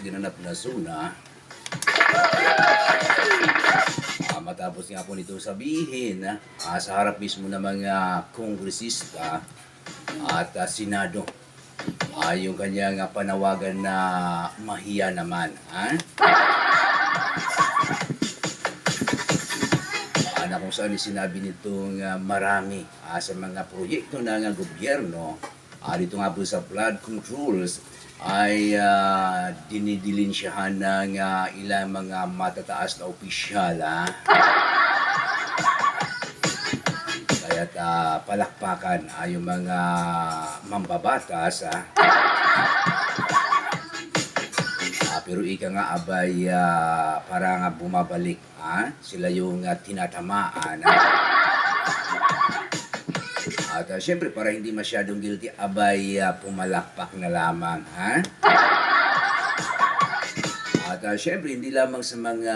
ginanap na SUNA, matapos nga po nito sabihin sa harap mismo ng mga kongresista at Senado, yung kanyang panawagan na mahiya naman. Na kung saan sinabi nitong marami sa mga proyekto ng gobyerno dito nga po sa flood controls ay dinidilinsyahan ng ilang mga matataas na opisyal. Kaya't palakpakan yung mga mambabatas. Pero ika nga abay parang bumabalik sila yung tinatamaan. At syempre para hindi masyadong guilty abay pumalakpak na lamang. At syempre hindi lamang sa mga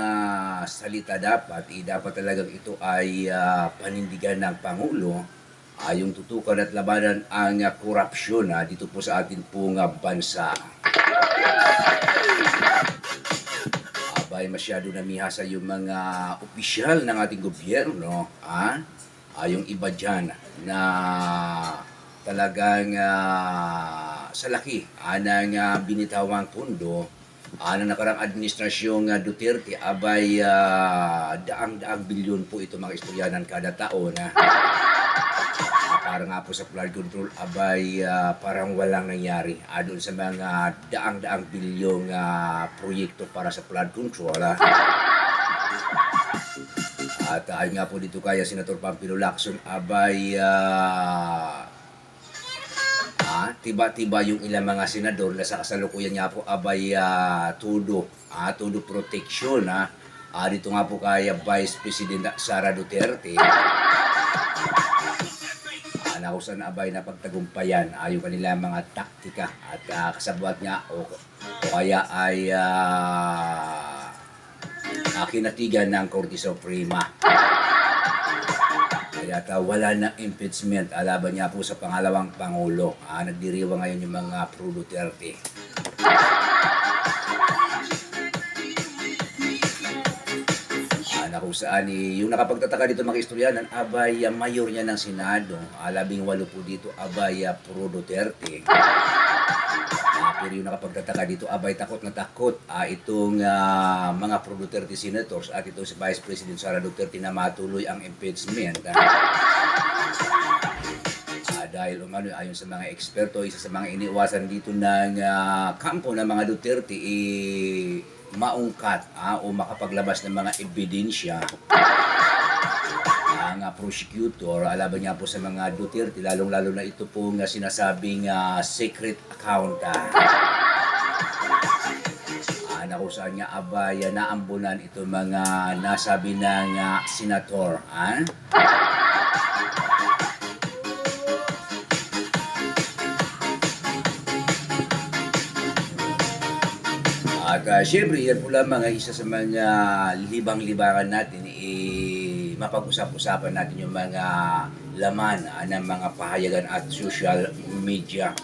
salita dapat talagang ito ay panindigan ng Pangulo yung tutukan at labanan ang korupsyon dito po sa ating pong bansa. Abay masyado namihasa yung mga opisyal ng ating gobyerno, yung iba dyan na talagang sa laki ng binitawang pondo ng nakarang administrasyong Duterte, abay daang-daang bilyon po ito mga istoryanan kada taon. Para nga po sa flood control, abay parang walang nangyari doon sa mga daang-daang bilyong proyekto para sa flood control. At ayun nga po dito kaya Senator Pampilo Lacson, abay tiba-tiba yung ilang mga senador na sa kasalukuyan nga po abay todo protection dito nga po kaya Vice President Sara Duterte. Na kung saan abay na pagtagumpayan yung kanilang mga taktika at kasabwat nga o kaya ay kinatigan ng Korte Suprema. Kaya wala na impeachment laban niya po sa pangalawang Pangulo. Nagdiriwa ngayon yung mga pro-Duterte. Na kung saan yung nakapagtataka dito mga istoryanan, abay mayor niya ng Senado, 18 po dito, abay pro-Duterte. Pero yung nakapagtataka dito, abay takot na takot itong mga pro-Duterte senators at itong si Vice President Sara Duterte na matuloy ang impeachment. Dahil ayon sa mga eksperto, isa sa mga iniwasan dito ng kampo ng mga Duterte maungkat o makapaglabas ng mga ebidensya ang prosecutor laban niya po sa mga Duterte, lalong-lalo na ito pong sinasabing secret account na kung saan nga abay naambunan ito mga nasabi ng senator. At syempre, yan po lamang isa sa mga libang-libangan natin, mapag-usap-usapan natin yung mga laman ng mga pahayagan at social media.